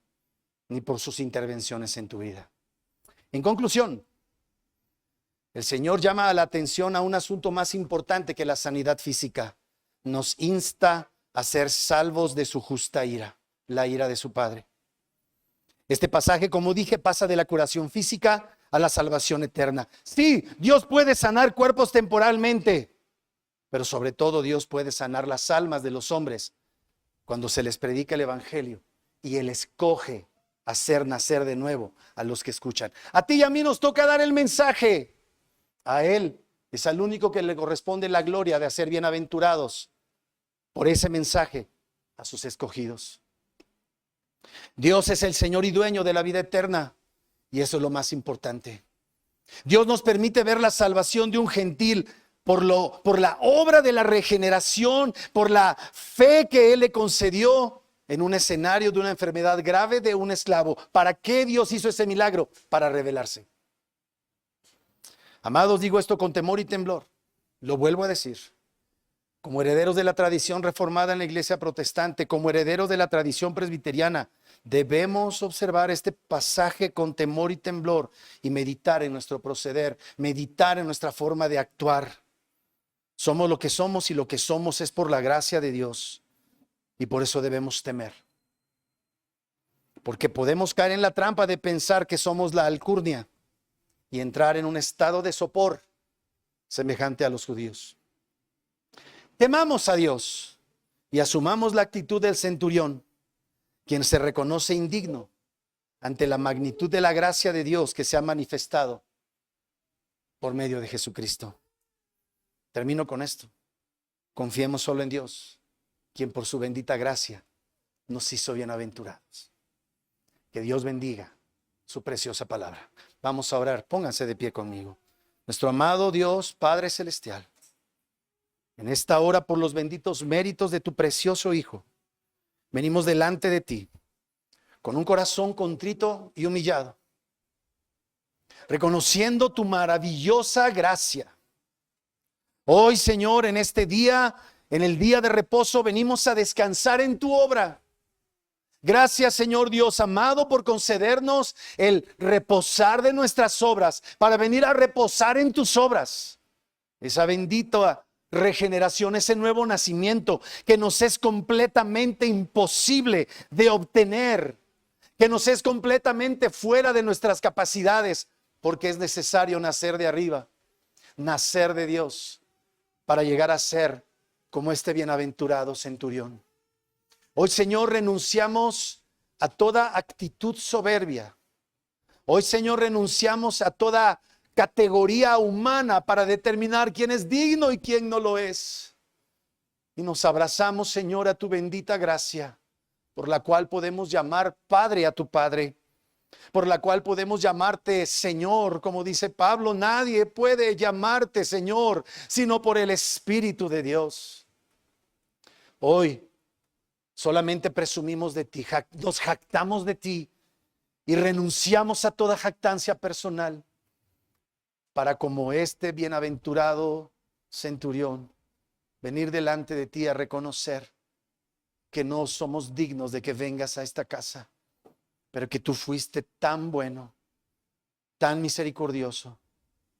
A: ni por sus intervenciones en tu vida. En conclusión, el Señor llama la atención a un asunto más importante que la sanidad física. Nos insta a ser salvos de su justa ira, la ira de su Padre. Este pasaje, como dije, pasa de la curación física a la salvación eterna. Sí, Dios puede sanar cuerpos temporalmente, pero sobre todo Dios puede sanar las almas de los hombres cuando se les predica el evangelio y Él escoge hacer nacer de nuevo a los que escuchan. A ti y a mí nos toca dar el mensaje. A Él es al único que le corresponde la gloria de hacer bienaventurados por ese mensaje a sus escogidos. Dios es el Señor y dueño de la vida eterna, y eso es lo más importante. Dios nos permite ver la salvación de un gentil por la obra de la regeneración, por la fe que Él le concedió en un escenario de una enfermedad grave de un esclavo. ¿Para qué Dios hizo ese milagro? Para revelarse. Amados, digo esto con temor y temblor. Lo vuelvo a decir. Como herederos de la tradición reformada en la iglesia protestante, como herederos de la tradición presbiteriana, debemos observar este pasaje con temor y temblor y meditar en nuestro proceder, meditar en nuestra forma de actuar. Somos lo que somos y lo que somos es por la gracia de Dios, y por eso debemos temer. Porque podemos caer en la trampa de pensar que somos la alcurnia y entrar en un estado de sopor semejante a los judíos. Temamos a Dios y asumamos la actitud del centurión, quien se reconoce indigno ante la magnitud de la gracia de Dios que se ha manifestado por medio de Jesucristo. Termino con esto. Confiemos solo en Dios, quien por su bendita gracia nos hizo bienaventurados. Que Dios bendiga su preciosa palabra. Vamos a orar. Pónganse de pie conmigo. Nuestro amado Dios, Padre Celestial, en esta hora, por los benditos méritos de tu precioso Hijo, venimos delante de ti con un corazón contrito y humillado, reconociendo tu maravillosa gracia. Hoy, Señor, en este día, en el día de reposo, venimos a descansar en tu obra. Gracias, Señor Dios amado, por concedernos el reposar de nuestras obras, para venir a reposar en tus obras. Esa bendita regeneración, ese nuevo nacimiento que nos es completamente imposible de obtener, que nos es completamente fuera de nuestras capacidades, porque es necesario nacer de arriba, nacer de Dios, para llegar a ser como este bienaventurado centurión. Hoy, Señor, renunciamos a toda actitud soberbia. Hoy, Señor, renunciamos a toda categoría humana para determinar quién es digno y quién no lo es. Y nos abrazamos, Señor, a tu bendita gracia, por la cual podemos llamar Padre a tu Padre, por la cual podemos llamarte Señor, como dice Pablo. Nadie puede llamarte Señor sino por el Espíritu de Dios. Hoy solamente presumimos de ti, nos jactamos de ti y renunciamos a toda jactancia personal para, como este bienaventurado centurión, venir delante de ti a reconocer que no somos dignos de que vengas a esta casa, pero que tú fuiste tan bueno, tan misericordioso,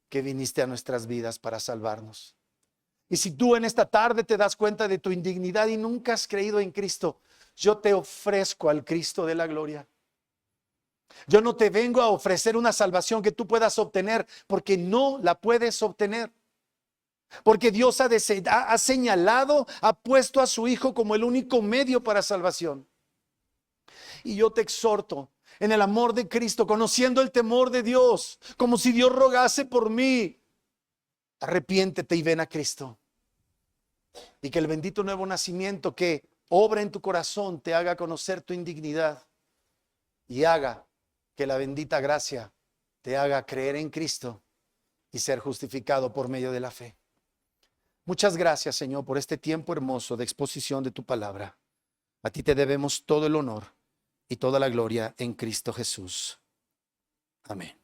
A: que viniste a nuestras vidas para salvarnos. Y si tú en esta tarde te das cuenta de tu indignidad y nunca has creído en Cristo, yo te ofrezco al Cristo de la gloria. Yo no te vengo a ofrecer una salvación que tú puedas obtener, porque no la puedes obtener. Porque Dios ha señalado, ha puesto a su Hijo como el único medio para salvación. Y yo te exhorto en el amor de Cristo, conociendo el temor de Dios, como si Dios rogase por mí. Arrepiéntete y ven a Cristo. Y que el bendito nuevo nacimiento que obra en tu corazón te haga conocer tu indignidad y haga que la bendita gracia te haga creer en Cristo y ser justificado por medio de la fe. Muchas gracias, Señor, por este tiempo hermoso de exposición de tu palabra. A ti te debemos todo el honor y toda la gloria en Cristo Jesús. Amén.